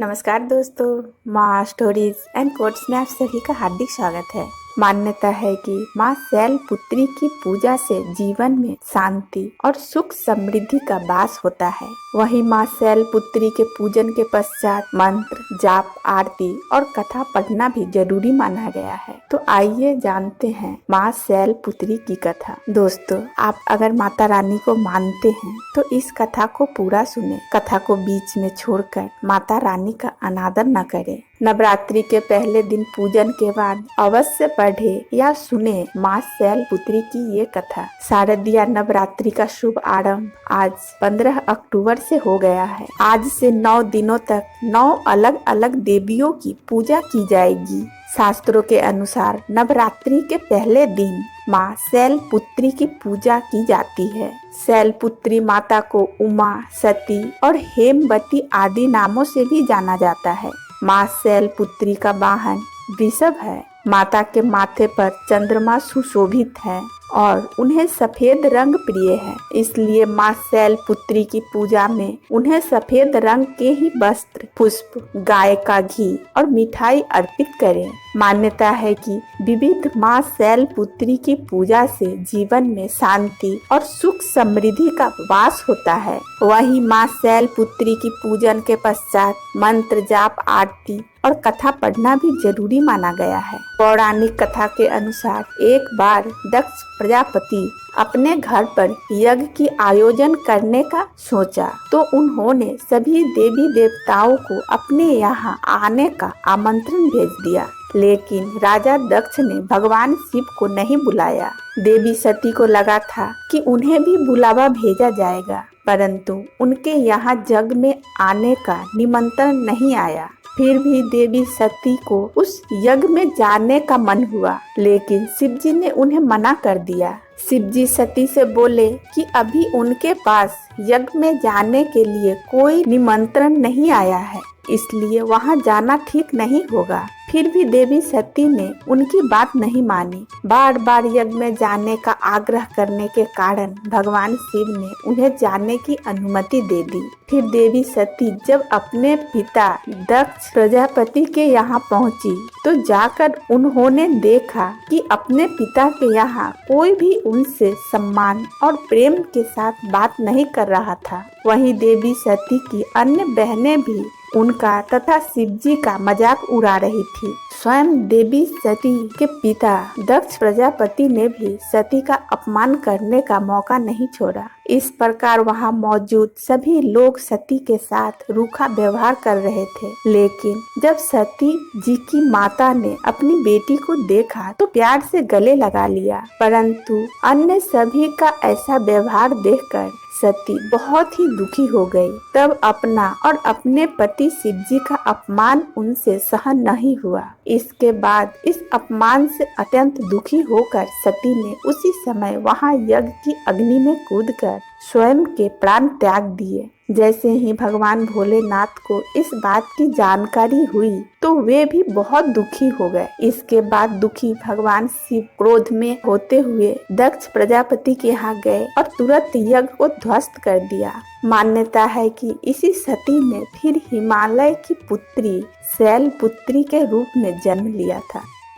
नमस्कार दोस्तों, माँ स्टोरीज एंड कोट्स में आप सभी का हार्दिक स्वागत है। मान्यता है कि माँ शैलपुत्री की पूजा से जीवन में शांति और सुख समृद्धि का वास होता है। वहीं माँ शैलपुत्री के पूजन के पश्चात मंत्र, जाप, आरती और कथा पढ़ना भी जरूरी माना गया है। तो आइए जानते हैं माँ शैलपुत्री की कथा। दोस्तों, आप अगर माता रानी को मानते हैं तो इस कथा को पूरा सुने। कथा को बीच में छोड़कर माता रानी का अनादर न करें। नवरात्रि के पहले दिन पूजन के बाद अवश्य पढ़े या सुने माँ शैलपुत्री की ये कथा। शारदीय नवरात्रि का शुभ आरंभ आज 15 अक्टूबर से हो गया है। आज से 9 दिनों तक 9 अलग अलग देवियों की पूजा की जाएगी। शास्त्रों के अनुसार नवरात्रि के पहले दिन माँ शैलपुत्री की पूजा की जाती है। शैलपुत्री माता को उमा, सती और हेमवती आदि नामों से भी जाना जाता है। माँ शैलपुत्री का वाहन वृषभ है। माता के माथे पर चंद्रमा सुशोभित है और उन्हें सफेद रंग प्रिय है, इसलिए माँ शैलपुत्री की पूजा में उन्हें सफेद रंग के ही वस्त्र, पुष्प, गाय का घी और मिठाई अर्पित करें। मान्यता है कि विविध माँ शैलपुत्री की पूजा से जीवन में शांति और सुख समृद्धि का वास होता है। वहीं माँ शैलपुत्री की पूजन के पश्चात मंत्र, जाप, आरती और कथा पढ़ना भी जरूरी माना गया है। पौराणिक कथा के अनुसार एक बार दक्ष प्रजापति अपने घर पर यज्ञ की आयोजन करने का सोचा तो उन्होंने सभी देवी देवताओं को अपने यहाँ आने का आमंत्रण भेज दिया, लेकिन राजा दक्ष ने भगवान शिव को नहीं बुलाया। देवी सती को लगा था कि उन्हें भी बुलावा भेजा जाएगा, परंतु उनके यहाँ यज्ञ में आने का निमंत्रण नहीं आया। फिर भी देवी सती को उस यज्ञ में जाने का मन हुआ, लेकिन शिवजी ने उन्हें मना कर दिया। शिवजी सती से बोले कि अभी उनके पास यज्ञ में जाने के लिए कोई निमंत्रण नहीं आया है, इसलिए वहां जाना ठीक नहीं होगा। फिर भी देवी सती ने उनकी बात नहीं मानी। बार बार यज्ञ में जाने का आग्रह करने के कारण भगवान शिव ने उन्हें जाने की अनुमति दे दी। फिर देवी सती जब अपने पिता दक्ष प्रजापति के यहाँ पहुँची तो जाकर उन्होंने देखा कि अपने पिता के यहाँ कोई भी उनसे सम्मान और प्रेम के साथ बात नहीं कर रहा था। वहीं देवी सती की अन्य बहनें भी उनका तथा शिवजी का मजाक उड़ा रही थी। स्वयं देवी सती के पिता दक्ष प्रजापति ने भी सती का अपमान करने का मौका नहीं छोड़ा। इस प्रकार वहां मौजूद सभी लोग सती के साथ रूखा व्यवहार कर रहे थे, लेकिन जब सती जी की माता ने अपनी बेटी को देखा तो प्यार से गले लगा लिया, परंतु अन्य सभी का ऐसा व्यवहार देखकर सती बहुत ही दुखी हो गई। तब अपना और अपने पति शिवजी का अपमान उनसे सहन नहीं हुआ। इसके बाद इस अपमान से अत्यंत दुखी होकर सती ने उसी समय वहां यज्ञ की अग्नि में कूदकर स्वयं के प्राण त्याग दिए। जैसे ही भगवान भोलेनाथ को इस बात की जानकारी हुई तो वे भी बहुत दुखी हो गए। इसके बाद दुखी भगवान शिव क्रोध में होते हुए दक्ष प्रजापति के यहाँ गए और तुरंत यज्ञ को ध्वस्त कर दिया। मान्यता है कि इसी सती ने फिर हिमालय की पुत्री शैलपुत्री के रूप में जन्म लिया था।